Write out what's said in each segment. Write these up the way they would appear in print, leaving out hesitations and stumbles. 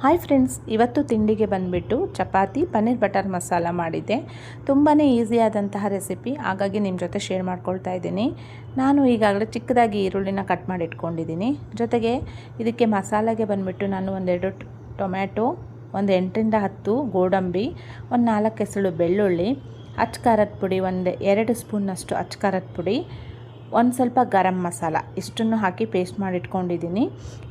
Hi friends, ಇವತ್ತು ತಿಂಡಿಗೆ ಬಂದುಬಿಟ್ಟು ಚಪಾತಿ ಪನ್ನೀರ್ ಬಟರ್ ಮಸಾಲ ಮಾಡಿದ್ದೆ. ತುಂಬಾ ಈಸಿಯಾದಂತಹ ರೆಸಿಪಿ, ಹಾಗಾಗಿ ನಿಮ್ಮ ಜೊತೆ ಶೇರ್ ಮಾಡ್ಕೊಳ್ತಾ ಇದ್ದೀನಿ. ನಾನು ಈಗಾಗಲೇ ಚಿಕ್ಕದಾಗಿ ಈರುಳ್ಳಿನ ಕಟ್ ಮಾಡಿ ಇಟ್ಕೊಂಡಿದ್ದೀನಿ. ಜೊತೆಗೆ ಇದಕ್ಕೆ ಮಸಾಲೆಗೆ ಬಂದುಬಿಟ್ಟು ನಾನು ಒಂದೆರಡು ಟೊಮ್ಯಾಟೊ, ಒಂದು 8ರಿಂದ 10 ಗೋಡಂಬಿ, ಒಂದು 4 ಎಸಳು ಬೆಳ್ಳುಳ್ಳಿ, ಅಚ್ಚ ಖಾರದ ಪುಡಿ, ಒಂದು 2 ಸ್ಪೂನ್ನಷ್ಟು ಅಚ್ಚ ಖಾರದ ಪುಡಿ, ಒಂದು ಸ್ವಲ್ಪ ಗರಂ ಮಸಾಲ ಇಷ್ಟನ್ನು ಹಾಕಿ ಪೇಸ್ಟ್ ಮಾಡಿ ಇಟ್ಕೊಂಡಿದ್ದೀನಿ.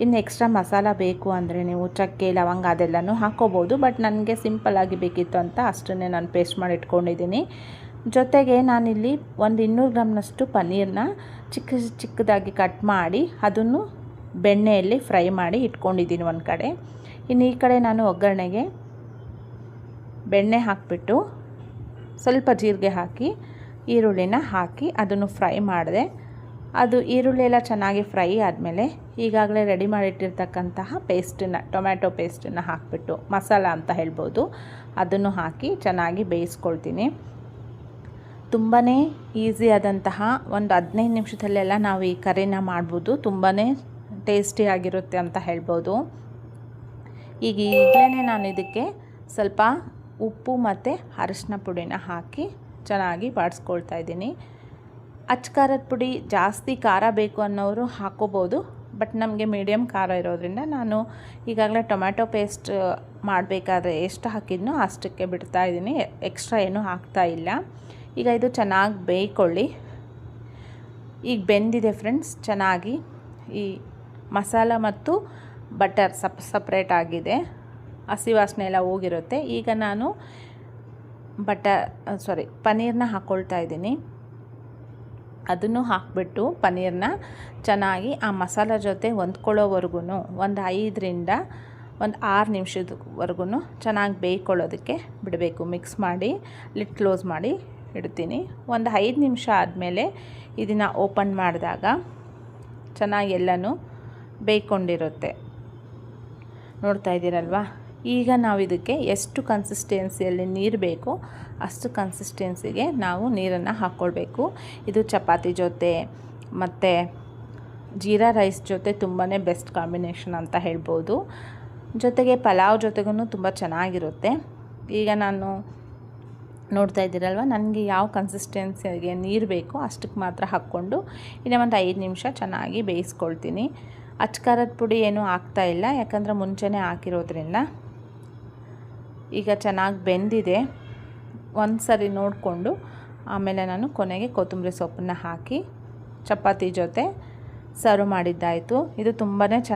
ಇನ್ನು ಎಕ್ಸ್ಟ್ರಾ ಮಸಾಲ ಬೇಕು ಅಂದರೆ ನೀವು ಚಕ್ಕೆ, ಲವಂಗ ಅದೆಲ್ಲನೂ ಹಾಕ್ಕೋಬೋದು. ಬಟ್ ನನಗೆ ಸಿಂಪಲ್ಲಾಗಿ ಬೇಕಿತ್ತು ಅಂತ ಅಷ್ಟನ್ನೇ ನಾನು ಪೇಸ್ಟ್ ಮಾಡಿ ಇಟ್ಕೊಂಡಿದ್ದೀನಿ. ಜೊತೆಗೆ ನಾನಿಲ್ಲಿ ಒಂದು 200 ಗ್ರಾಮ್ನಷ್ಟು ಪನ್ನೀರನ್ನ ಚಿಕ್ಕದಾಗಿ ಕಟ್ ಮಾಡಿ ಅದನ್ನು ಬೆಣ್ಣೆಯಲ್ಲಿ ಫ್ರೈ ಮಾಡಿ ಇಟ್ಕೊಂಡಿದ್ದೀನಿ ಒಂದು ಕಡೆ. ಇನ್ನು ಈ ಕಡೆ ನಾನು ಒಗ್ಗರಣೆಗೆ ಬೆಣ್ಣೆ ಹಾಕಿಬಿಟ್ಟು ಸ್ವಲ್ಪ ಜೀರಿಗೆ ಹಾಕಿ ಈರುಳ್ಳಿನ ಹಾಕಿ ಅದನ್ನು ಫ್ರೈ ಮಾಡಿದೆ. ಅದು ಈರುಳ್ಳಿ ಎಲ್ಲ ಚೆನ್ನಾಗಿ ಫ್ರೈ ಆದಮೇಲೆ ಈಗಾಗಲೇ ರೆಡಿ ಮಾಡಿಟ್ಟಿರ್ತಕ್ಕಂತಹ ಪೇಸ್ಟನ್ನು, ಟೊಮ್ಯಾಟೊ ಪೇಸ್ಟನ್ನು ಹಾಕಿಬಿಟ್ಟು, ಮಸಾಲ ಅಂತ ಹೇಳ್ಬೋದು, ಅದನ್ನು ಹಾಕಿ ಚೆನ್ನಾಗಿ ಬೇಯಿಸ್ಕೊಳ್ತೀನಿ. ತುಂಬಾ ಈಸಿಯಾದಂತಹ ಒಂದು 15 ನಿಮಿಷದಲ್ಲೆಲ್ಲ ನಾವು ಈ ಕರಿನ ಮಾಡ್ಬೋದು. ತುಂಬಾ ಟೇಸ್ಟಿಯಾಗಿರುತ್ತೆ ಅಂತ ಹೇಳ್ಬೋದು. ಈಗಲೇ ನಾನು ಇದಕ್ಕೆ ಸ್ವಲ್ಪ ಉಪ್ಪು ಮತ್ತು ಅರಿಶಿನ ಪುಡಿನ ಹಾಕಿ ಚೆನ್ನಾಗಿ ಬಾಡಿಸ್ಕೊಳ್ತಾ ಇದ್ದೀನಿ. ಅಚ್ಚ ಖಾರದ ಪುಡಿ ಜಾಸ್ತಿ ಖಾರ ಬೇಕು ಅನ್ನೋರು ಹಾಕ್ಕೋಬೋದು. ಬಟ್ ನಮಗೆ ಮೀಡಿಯಮ್ ಖಾರ ಇರೋದ್ರಿಂದ ನಾನು ಈಗಾಗಲೇ ಟೊಮ್ಯಾಟೊ ಪೇಸ್ಟ್ ಮಾಡಬೇಕಾದ್ರೆ ಎಷ್ಟು ಹಾಕಿದ್ನೋ ಅಷ್ಟಕ್ಕೆ ಬಿಡ್ತಾ ಇದ್ದೀನಿ. ಎಕ್ಸ್ಟ್ರಾ ಏನೂ ಹಾಕ್ತಾ ಇಲ್ಲ. ಈಗ ಇದು ಚೆನ್ನಾಗಿ ಬೇಯ್ಕೊಳ್ಳಿ. ಈಗ ಬೆಂದಿದೆ ಫ್ರೆಂಡ್ಸ್ ಚೆನ್ನಾಗಿ. ಈ ಮಸಾಲ ಮತ್ತು ಬಟರ್ ಸಪ್ರೇಟ್ ಆಗಿದೆ, ಹಸಿ ವಾಸನೆ ಎಲ್ಲ ಹೋಗಿರುತ್ತೆ. ಈಗ ನಾನು ಪನ್ನೀರನ್ನ ಹಾಕ್ಕೊಳ್ತಾ ಇದ್ದೀನಿ. ಅದನ್ನು ಹಾಕಿಬಿಟ್ಟು ಪನ್ನೀರನ್ನ ಚೆನ್ನಾಗಿ ಆ ಮಸಾಲ ಜೊತೆ ಹೊಂದ್ಕೊಳ್ಳೋವರೆಗೂ ಒಂದು 5ರಿಂದ 6 ನಿಮಿಷದವರೆಗೂ ಚೆನ್ನಾಗಿ ಬೇಯ್ಕೊಳ್ಳೋದಕ್ಕೆ ಬಿಡಬೇಕು. ಮಿಕ್ಸ್ ಮಾಡಿ ಲಿಡ್ ಕ್ಲೋಸ್ ಮಾಡಿ ಇಡ್ತೀನಿ. ಒಂದು 5 ನಿಮಿಷ ಆದಮೇಲೆ ಇದನ್ನು ಓಪನ್ ಮಾಡಿದಾಗ ಚೆನ್ನಾಗಿ ಎಲ್ಲನೂ ಬೇಯ್ಕೊಂಡಿರುತ್ತೆ. ನೋಡ್ತಾ ಇದ್ದೀರಲ್ವಾ? ಈಗ ನಾವು ಇದಕ್ಕೆ ಎಷ್ಟು ಕನ್ಸಿಸ್ಟೆನ್ಸಿಯಲ್ಲಿ ನೀರು ಬೇಕೋ ಅಷ್ಟು ಕನ್ಸಿಸ್ಟೆನ್ಸಿಗೆ ನಾವು ನೀರನ್ನು ಹಾಕ್ಕೊಳ್ಬೇಕು. ಇದು ಚಪಾತಿ ಜೊತೆ ಮತ್ತು ಜೀರಾ ರೈಸ್ ಜೊತೆ ತುಂಬಾ ಬೆಸ್ಟ್ ಕಾಂಬಿನೇಷನ್ ಅಂತ ಹೇಳ್ಬೋದು. ಜೊತೆಗೆ ಪಲಾವ್ ಜೊತೆಗೂ ತುಂಬ ಚೆನ್ನಾಗಿರುತ್ತೆ. ಈಗ ನಾನು ನೋಡ್ತಾ ಇದ್ದೀರಲ್ವ, ನನಗೆ ಯಾವ ಕನ್ಸಿಸ್ಟೆನ್ಸಿಗೆ ನೀರು ಬೇಕೋ ಅಷ್ಟಕ್ಕೆ ಮಾತ್ರ ಹಾಕ್ಕೊಂಡು ಇನ್ನೂ ಒಂದು 5 ನಿಮಿಷ ಚೆನ್ನಾಗಿ ಬೇಯಿಸ್ಕೊಳ್ತೀನಿ. ಅಚ್ಚ ಖಾರದ ಪುಡಿ ಏನೂ ಹಾಕ್ತಾಯಿಲ್ಲ, ಯಾಕಂದರೆ ಮುಂಚೆನೇ ಹಾಕಿರೋದ್ರಿಂದ. ಈಗ ಚೆನ್ನಾಗಿ ಬೆಂದಿದೆ. ಒಂದು ಸರಿ ನೋಡಿಕೊಂಡು ಆಮೇಲೆ ನಾನು ಕೊನೆಗೆ ಕೊತ್ತಂಬರಿ ಸೊಪ್ಪನ್ನು ಹಾಕಿ ಚಪಾತಿ ಜೊತೆ ಸರ್ವ್ ಮಾಡಿದ್ದಾಯಿತು. ಇದು ತುಂಬಾ